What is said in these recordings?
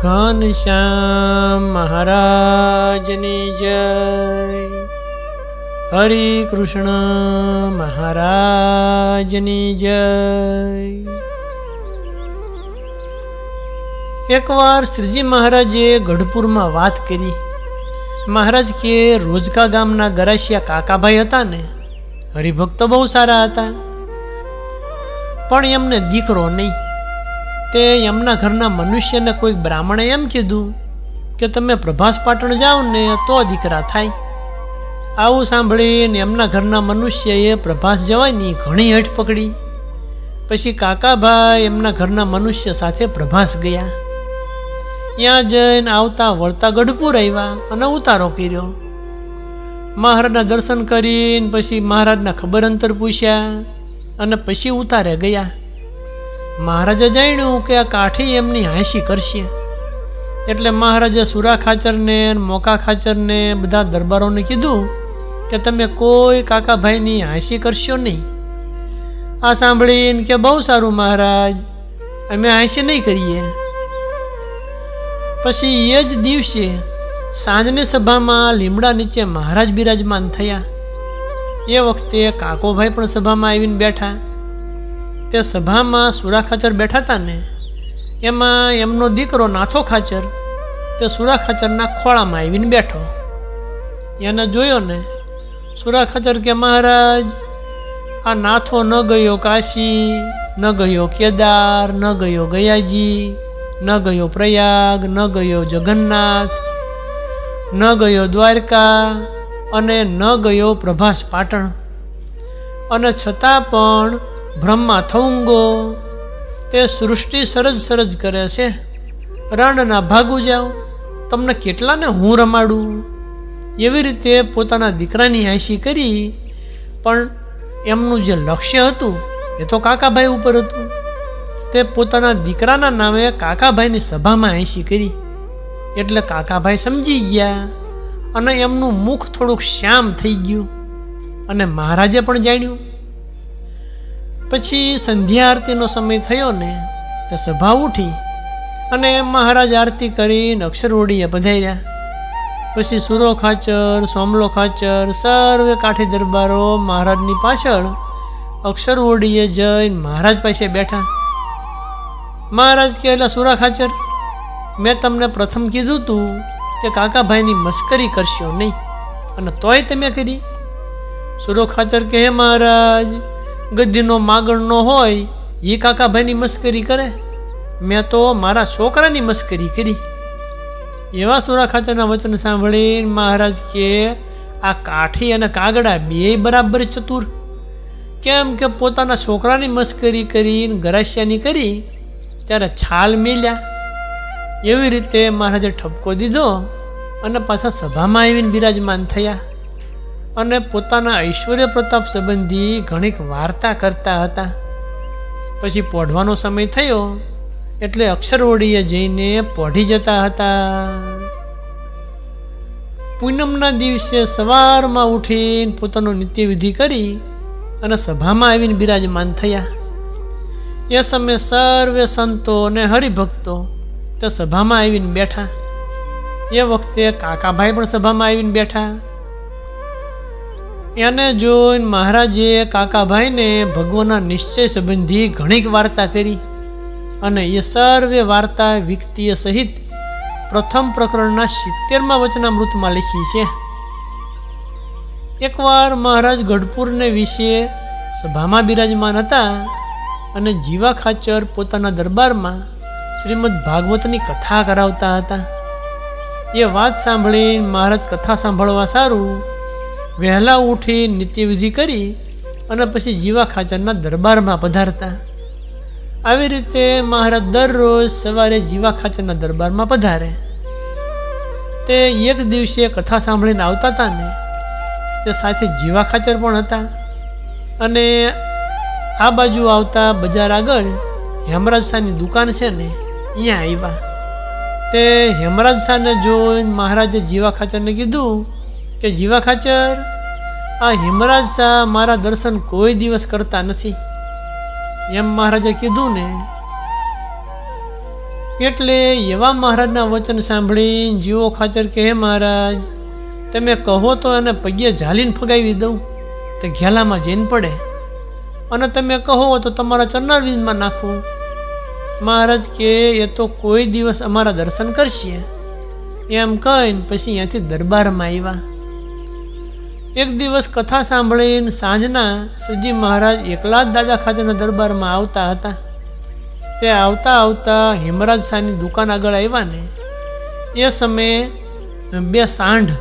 ઘનશ્યામ મહારાજની જય, હરિ કૃષ્ણ મહારાજની જય. એકવાર શ્રીજી મહારાજે ગઢપુરમાં વાત કરી. મહારાજ કે રોજકા ગામના ગરાસિયા કાકાભાઈ હતા ને, હરિભક્ત બહુ સારા હતા, પણ એમને દીકરો નહીં. તે એમના ઘરના મનુષ્યને કોઈક બ્રાહ્મણે એમ કીધું કે તમે પ્રભાસ પાટણ જાઓ ને તો દીકરા થાય. આવું સાંભળીને એમના ઘરના મનુષ્યએ પ્રભાસ જવાની ઘણી હઠ પકડી. પછી કાકાભાઈ એમના ઘરના મનુષ્ય સાથે પ્રભાસ ગયા. ત્યાં જઈને આવતા વળતા ગઢપુર આવ્યા અને ઉતારો કર્યો. મહારાજના દર્શન કરીને પછી મહારાજના ખબર અંતર પૂછ્યા અને પછી ઉતારે ગયા. મહારાજે જાણ્યું કે આ કાઠી એમની હાંસી કરશે, એટલે મહારાજે સુરા ખાચરને મોકા ખાચરને બધા દરબારોને કીધું કે તમે કોઈ કાકાભાઈની હાંસી કરશો નહીં. આ સાંભળીને કે બહુ સારું મહારાજ, અમે હાંસી નહીં કરીએ. પછી એ જ દિવસે સાંજની સભામાં લીમડા નીચે મહારાજ બિરાજમાન થયા. એ વખતે કાકોભાઈ પણ સભામાં આવીને બેઠા. તે સભામાં સુરા ખાચર બેઠા હતા ને, એમાં એમનો દીકરો નાથો ખાચર તે સુરા ખાચરના ખોળામાં આવીને બેઠો. એને જોયો ને, સુરા ખાચર કે મહારાજ, આ નાથો ન ગયો કાશી, ન ગયો કેદાર, ન ગયો ગયાજી, ન ગયો પ્રયાગ, ન ગયો જગન્નાથ, ન ગયો દ્વારકા અને ન ગયો પ્રભાસ પાટણ, અને છતાં પણ બ્રહ્મા થઉંગો તે સૃષ્ટિ સરજ સરજ કરે છે. રણના ભાગુ જાઓ, તમને કેટલાને હું રમાડું. એવી રીતે પોતાના દીકરાની હાંસી કરી, પણ એમનું જે લક્ષ્ય હતું એ તો કાકાભાઈ ઉપર હતું. તે પોતાના દીકરાના નામે કાકાભાઈની સભામાં હાંસી કરી. એટલે કાકાભાઈ સમજી ગયા અને એમનું મુખ થોડુંક શ્યામ થઈ ગયું અને મહારાજે પણ જાણ્યું. પછી સંધ્યા આરતીનો સમય થયો ને, તે સભા ઉઠી અને મહારાજ આરતી કરીને અક્ષરવડીએ પધાર્યા. પછી સુરો ખાચર, સોમલો ખાચર સર્વે કાઠી દરબારો મહારાજની પાછળ અક્ષરવડીએ જઈને મહારાજ પાસે બેઠા. મહારાજ કહેલા, સુરા ખાચર, મેં તમને પ્રથમ કીધું તું કે કાકાભાઈની મસ્કરી કરશો નહીં, અને તોય તમે કરી. સુરો ખાચર કે, હે મહારાજ, ગદ્દીનો માગણનો હોય એ કાકાભાઈની મસ્કરી કરે, મેં તો મારા છોકરાની મસ્કરી કરી. એવા સુરા ખાચરના વચન સાંભળીને મહારાજ કે આ કાઠી અને કાગડા બે બરાબર ચતુર. કેમ કે પોતાના છોકરાની મસ્કરી કરીને ગરાસિયાની કરી ત્યારે છાલ મેલ્યા. એવી રીતે મહારાજે ઠપકો દીધો અને પાછા સભામાં આવીને બિરાજમાન થયા અને પોતાના ઐશ્વર્ય પ્રતાપ સંબંધી ઘણીક વાર્તા કરતા હતા. પછી પોઢવાનો સમય થયો એટલે અક્ષરવડીએ જઈને પોઢી જતા હતા. પૂનમના દિવસે સવારમાં ઉઠીને પોતાનો નિત્યવિધિ કરી અને સભામાં આવીને બિરાજમાન થયા. એ સમયે સર્વે સંતો અને હરિભક્તો તે સભામાં આવીને બેઠા. એ વખતે કાકાભાઈ પણ સભામાં આવીને બેઠા. એને જોઈને મહારાજે કાકાભાઈને ભગવાનના નિશ્ચય સંબંધી ઘણીક વાર્તા કરી અને એ સર્વે વાર્તા વિકતીય સહિત પ્રથમ પ્રકરણના 70મા વચનામૃતમાં લખી છે. એકવાર મહારાજ ગઢપુરને વિશે સભામાં બિરાજમાન હતા અને જીવા ખાચર પોતાના દરબારમાં શ્રીમદ ભાગવતની કથા કરાવતા હતા. એ વાત સાંભળીને મહારાજ કથા સાંભળવા સારું વહેલા ઉઠી નિત્યવિધિ કરી અને પછી જીવા ખાચરના દરબારમાં પધારતા. આવી રીતે મહારાજ દરરોજ સવારે જીવા ખાચરના દરબારમાં પધારે. તે એક દિવસે કથા સાંભળીને આવતા હતા ને, તે સાથે જીવા ખાચર પણ હતા. અને આ બાજુ આવતા બજાર આગળ હેમરાજ શાહની દુકાન છે ને, અહીંયા આવ્યા. તે હેમરાજ શાહને જોઈને મહારાજે જીવા ખાચરને કીધું કે જીવા ખાચર, આ હેમરાજ શાહ મારા દર્શન કોઈ દિવસ કરતા નથી. એમ મહારાજે કીધું ને, એટલે એવા મહારાજના વચન સાંભળીને જીવો ખાચર કે હે મહારાજ, તમે કહો તો એને પગે ઝાલીને ફગાવી દઉં તો ઘેલામાં જઈને પડે, અને તમે કહો તો તમારા ચરણારવિંદમાં નાખું. મહારાજ કે એ તો કોઈ દિવસ અમારા દર્શન કરશે. એમ કહીને પછી અહીંયાથી દરબારમાં આવ્યા. એક દિવસ કથા સાંભળીને સાંજના સજી મહારાજ એકલા જ દાદા ખાચરના દરબારમાં આવતા હતા. તે આવતા આવતા હેમરાજ શાહની દુકાન આગળ આવ્યા ને એ સમયે બે સાંઢ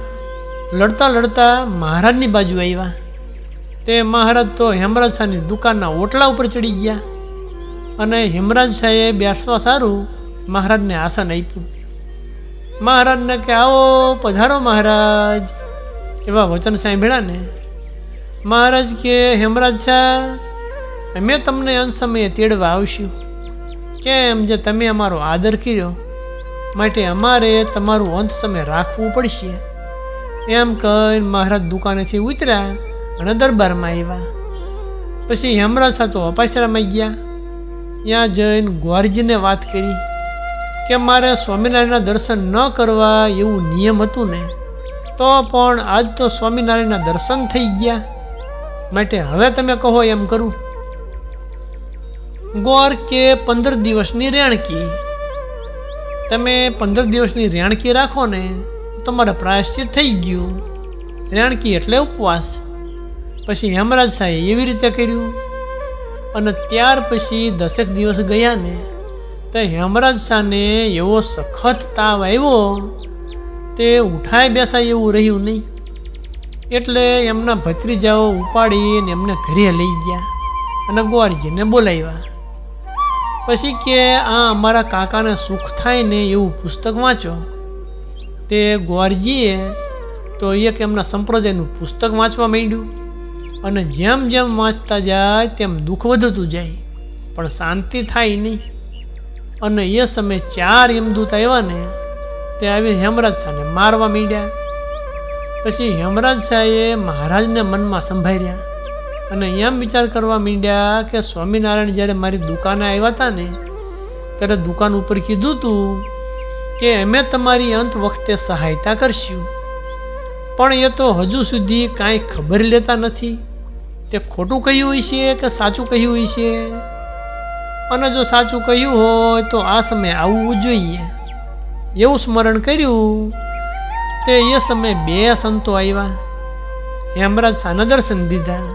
લડતા લડતા મહારાજની બાજુ આવ્યા. તે મહારાજ તો હેમરાજ શાહની દુકાનના ઓટલા ઉપર ચડી ગયા અને હેમરાજ શાહે બેસવા સારું મહારાજને આસન આપ્યું. મહારાજને કે આવો પધારો મહારાજ, એવા વચન સાંભળ્યા ને મહારાજ કે હેમરાજ શાહ, અમે તમને અંત સમયે તેડવા આવશું. કેમ જે તમે અમારો આદર કર્યો માટે અમારે તમારું અંત સમય રાખવું પડશે. એમ કહીને મહારાજ દુકાનેથી ઉતર્યા અને દરબારમાં આવ્યા. પછી હેમરાજ શાહ તો અપાસરામાં ગયા. ત્યાં જઈને ગ્વારજીને વાત કરી કે મારે સ્વામિનારાયણના દર્શન ન કરવા એવું નિયમ હતું ને, તો પણ આજ તો સ્વામિનારાયણના દર્શન થઈ ગયા, માટે હવે તમે કહો એમ કરું. ગોર કે 15 દિવસની રેણકી, તમે 15 દિવસની રેણકી રાખો ને તમારા પ્રાયશ્ચિત થઈ ગયું. રેણકી એટલે ઉપવાસ. પછી હેમરાજ શાહે એવી રીતે કર્યું અને ત્યાર પછી 10 દિવસ ગયા ને તો હેમરાજ શાહને એવો સખત તાવ આવ્યો તે ઉઠાઈ બેસાય એવું રહ્યું નહીં. એટલે એમના ભત્રીજાઓ ઉપાડીને એમને ઘરે લઈ ગયા અને ગ્વારજીને બોલાવ્યા. પછી કે આ અમારા કાકાને સુખ થાય ને એવું પુસ્તક વાંચો. તે ગ્વારજીએ તો એક એમના સંપ્રદાયનું પુસ્તક વાંચવા માંડ્યું અને જેમ જેમ વાંચતા જાય તેમ દુઃખ વધતું જાય પણ શાંતિ થાય નહીં. અને એ સમયે 4 યમદૂત આવ્યા ને તે આવી હેમરાજ શાહને મારવા માંડ્યા. પછી હેમરાજ શાહે મહારાજને મનમાં સંભાળ્યા અને એમ વિચાર કરવા માંડ્યા કે સ્વામિનારાયણ જ્યારે મારી દુકાને આવ્યા હતા ને ત્યારે દુકાન ઉપર કીધું હતું કે અમે તમારી અંત વખતે સહાયતા કરશું, પણ એ તો હજુ સુધી કાંઈ ખબર લેતા નથી. તે ખોટું કહ્યું હોય છે કે સાચું કહ્યું હોય છે, અને જો સાચું કહ્યું હોય તો આ સમયે આવવું જોઈએ. એવું સ્મરણ કર્યું તે એ સમયે 2 સંતો આવ્યા. હેમરાજ શાહને દર્શન દીધા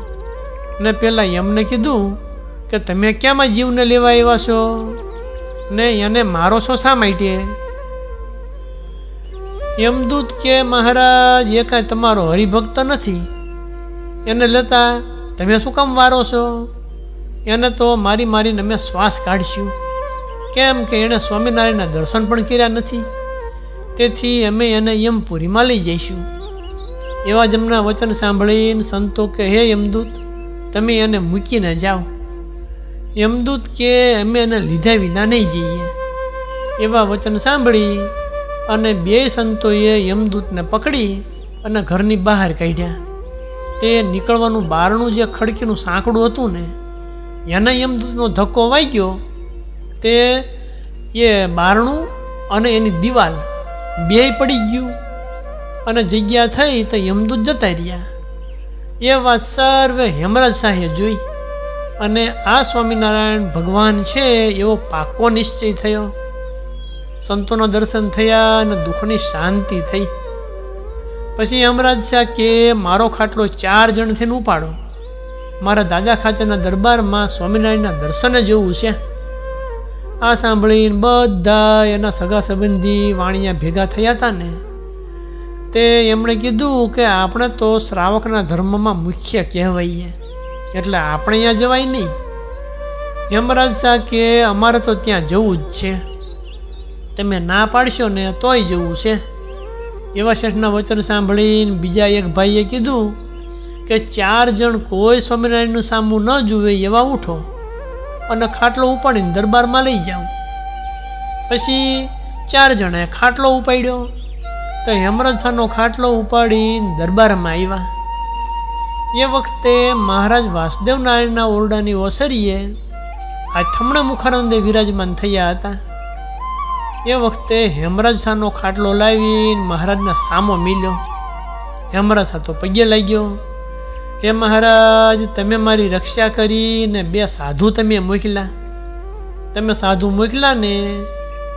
ને પેલા એમને કીધું કે તમે ક્યાંમાં જીવને લેવા આવ્યા છો ને એને મારો છો શા માટે? યમદૂત કે મહારાજ એ કાંઈ તમારો હરિભક્ત નથી, એને લેતા તમે શું કામ વારો છો? એને તો મારીને અમે શ્વાસ કાઢશું, કેમ કે એણે સ્વામિનારાયણના દર્શન પણ કર્યા નથી, તેથી અમે એને યમપુરીમાં લઈ જઈશું. એવા જમના વચન સાંભળીને સંતો કે હે યમદૂત, તમે એને મૂકીને જાઓ. યમદૂત કે અમે એને લીધા વિના નહીં જઈએ. એવા વચન સાંભળી અને 2 સંતોએ યમદૂતને પકડી અને ઘરની બહાર કાઢ્યા. તે નીકળવાનું બારણું જે ખડકીનું સાંકડું હતું ને એને યમદૂતનો ધક્કો વાગ્યો. તે એ બારણું અને એની દિવાલ 2 પડી ગયું અને જગ્યા થઈ તો યમદૂત જતા રહ્યા. એ વાત સર્વે હેમરાજ શાહે જોઈ અને આ સ્વામિનારાયણ ભગવાન છે એવો પાકો નિશ્ચય થયો. સંતોના દર્શન થયા અને દુઃખની શાંતિ થઈ. પછી હેમરાજ શાહ કે મારો ખાટલો 4 જણ થઈને ઉપાડો, મારા દાદા ખાચરના દરબારમાં સ્વામિનારાયણના દર્શને જવું છે. આ સાંભળીને બધા એના સગા સંબંધી વાણિયા ભેગા થયા હતા ને તે એમણે કીધું કે આપણે તો શ્રાવકના ધર્મમાં મુખ્ય કહેવાઈએ, એટલે આપણે અહીંયા જવાય નહીં. હેમરાજ શાહ કે અમારે તો ત્યાં જવું જ છે, તમે ના પાડશો ને તોય જવું છે. એવા શેઠના વચન સાંભળીને બીજા એક ભાઈએ કીધું કે 4 જણ કોઈ સ્વામિનારાયણનું સામું ન જુએ એવા ઉઠો અને ખાટલો ઉપાડીને દરબારમાં લઈ જાઓ. પછી 4 જણાએ ખાટલો ઉપાડ્યો તો હેમરાજ શાહનો ખાટલો ઉપાડીને દરબારમાં આવ્યા. એ વખતે મહારાજ વાસુદેવ નારાયણના ઓરડાની ઓસરીએ આ થમણા મુખારંદે વિરાજમાન થયા હતા. એ વખતે હેમરાજ શાહનો ખાટલો લાવીને મહારાજના સામો મિલ્યો. હેમરાજ શાહ તો પગે લાગ્યો. હે મહારાજ, તમે મારી રક્ષા કરીને 2 સાધુ તમે મોકલ્યા. તમે સાધુ મોકલ્યા ને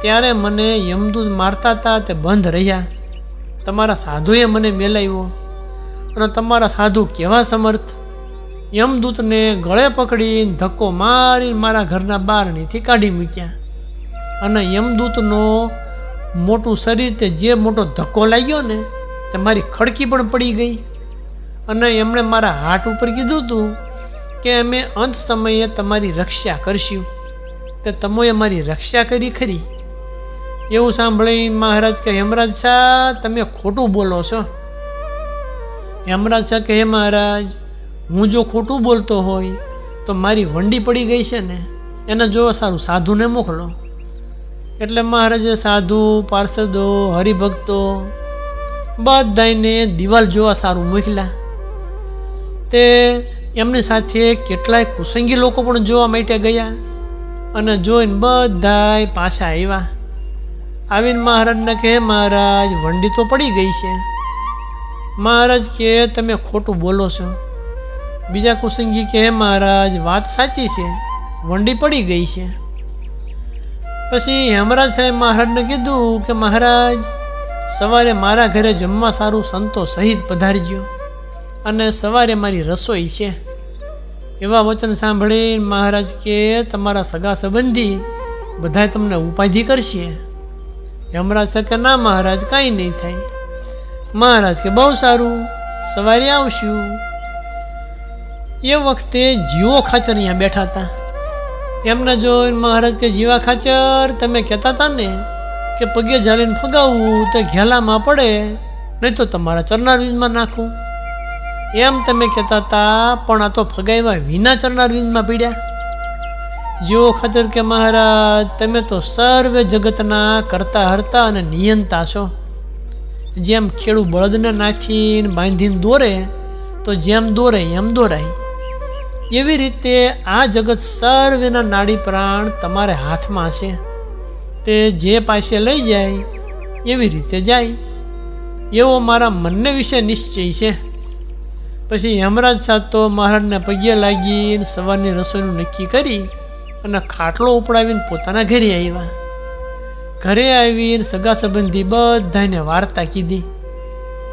ત્યારે મને યમદૂત મારતા હતા તે બંધ રહ્યા. તમારા સાધુએ મને મેલાવ્યો. અને તમારા સાધુ કેવા સમર્થ! યમદૂતને ગળે પકડીને ધક્કો મારીને મારા ઘરના બારણીથી કાઢી મૂક્યા. અને યમદૂતનો મોટું શરીર તે જે મોટો ધક્કો લાગ્યો ને તે મારી ખડકી પણ પડી ગઈ. અને એમણે મારા હાથ ઉપર કીધું હતું કે અમે અંત સમયે તમારી રક્ષા કરશું. તે તમોએ મારી રક્ષા કરી ખરી. એવું સાંભળી મહારાજ કે હેમરાજ શાહ, તમે ખોટું બોલો છો. હેમરાજ શાહ કે હે મહારાજ, હું જો ખોટું બોલતો હોય તો મારી વંડી પડી ગઈ છે ને, એને જોવા સારું સાધુને મોકલો. એટલે મહારાજે સાધુ, પાર્ષદો, હરિભક્તો બધાને દિવાલ જોવા સારું મોકલ્યા. તે એમની સાથે કેટલાય કુસંગી લોકો પણ જોવા માટે ગયા. અને જોઈને બધાય પાછા આવ્યા. આવીને મહારાજને કહે, મહારાજ વંડી તો પડી ગઈ છે. મહારાજ કે તમે ખોટું બોલો છો. બીજા કુસંગી કહે, મહારાજ વાત સાચી છે, વંડી પડી ગઈ છે. પછી હેમરાજ સાહેબ મહારાજને કીધું કે મહારાજ, સવારે મારા ઘરે જમવા સારું સંતો સહિત પધારજો, અને સવારે મારી રસોઈ છે. એવા વચન સાંભળીને મહારાજ કે તમારા સગા સંબંધી બધા તમને ઉપાધિ કરશે. યમરાજ સાહેબ કે ના મહારાજ, કાંઈ નહીં થાય. મહારાજ કે બહુ સારું, સવારે આવશું. એ વખતે જીવો ખાચર અહીંયા બેઠા હતા. એમને જોઈને મહારાજ કે જીવા ખાચર, તમે કહેતા હતા ને કે પગે ઝાલીને ફગાવવું તો ઘેલામાં પડે, નહીં તો તમારા ચરનારવિંદમાં નાખું. એમ તમે કહેતા હતા, પણ આ તો ફગાવ્યા વિના ચરનારવિંદમાં પીડ્યા. જીવો ખાચર કે મહારાજ, તમે તો સર્વે જગતના કરતા હરતા અને નિયંતા છો. જેમ ખેડૂ બળદને નાખીને બાંધીને દોરે તો જેમ દોરે એમ દોરાય. એવી રીતે આ જગત સર્વેના નાડી પ્રાણ તમારે હાથમાં છે. તે જે પાસે લઈ જાય એવી રીતે જાય, એવો મારા મનને વિશે નિશ્ચય છે. પછી યમરાજ શાહ તો મહારાજને પગે લાગીને સવારની રસોઈનું નક્કી કરી અને ખાટલો ઉપડાવીને પોતાના ઘરે આવ્યા. ઘરે આવીને સગા સંબંધી બધાને વાર્તા કીધી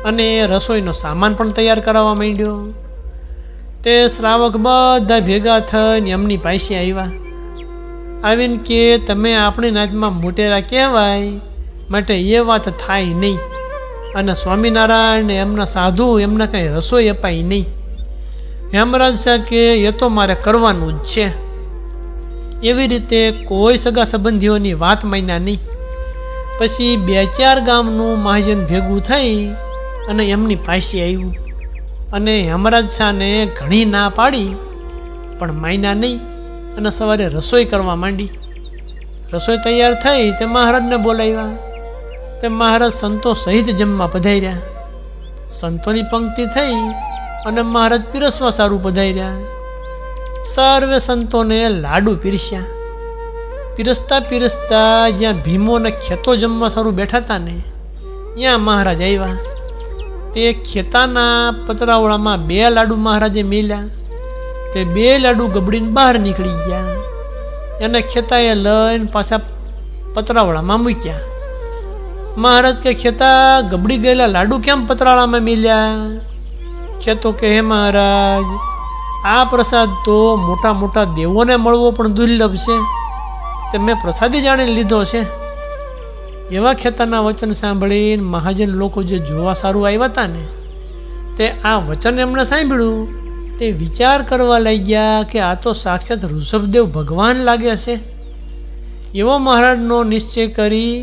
અને રસોઈનો સામાન પણ તૈયાર કરાવવા માંડ્યો. તે શ્રાવક બધા ભેગા થઈને એમની પાસે આવ્યા. આવીને કે તમે આપણી નાચમાં મોટેરા કહેવાય, માટે એ વાત થાય નહીં. અને સ્વામિનારાયણ એમના સાધુ એમને કંઈ રસોઈ અપાય નહીં. હેમરાજ શાહ કે એ તો મારે કરવાનું જ છે. એવી રીતે કોઈ સગા સંબંધીઓની વાત માન્યા નહીં. પછી 2-4 ગામનું મહાજન ભેગું થઈ અને એમની પાસે આવ્યું. અને હેમરાજ શાહને ઘણી ના પાડી, પણ માન્યા નહીં. અને સવારે રસોઈ કરવા માંડી. રસોઈ તૈયાર થઈ તે મહારાજને બોલાવ્યા. તે મહારાજ સંતો સહિત જમવા પધાર્યા. સંતોની પંક્તિ થઈ અને મહારાજ પીરસવા સારું પધાર્યા. સર્વે સંતોને લાડુ પીરસ્યા. પીરસતા પીરસતા જ્યાં ભીમોને ખેતો જમવા સારું બેઠા હતા ને ત્યાં મહારાજ આવ્યા. તે ખેતાના પતરાવળામાં 2 લાડુ મહારાજે મેલ્યા. તે 2 લાડુ ગબડીને બહાર નીકળી ગયા. એને ખેતાએ લઈને પાછા પતરાવળામાં મૂક્યા. મહારાજ કે ખેતા, ગબડી ગયેલા લાડુ કેમ પતરાળામાં મેલ્યા? ખેતો કે હે મહારાજ, આ પ્રસાદ તો મોટા મોટા દેવોને મળવો પણ દુર્લભ છે, તે મેં પ્રસાદી જાણીને લીધો છે. એવા ખેતાના વચન સાંભળીને મહાજન લોકો જે જોવા સારું આવ્યા હતા ને તે આ વચન એમણે સાંભળ્યું. તે વિચાર કરવા લાગ્યા કે આ તો સાક્ષાત ઋષભદેવ ભગવાન લાગે છે. એવો મહારાજનો નિશ્ચય કરી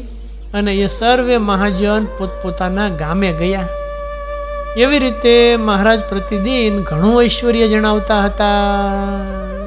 અને એ સર્વે મહાજન પોતપોતાના ગામે ગયા. એવી રીતે મહારાજ પ્રતિદિન ઘણું ઐશ્વર્ય જણાવતા હતા.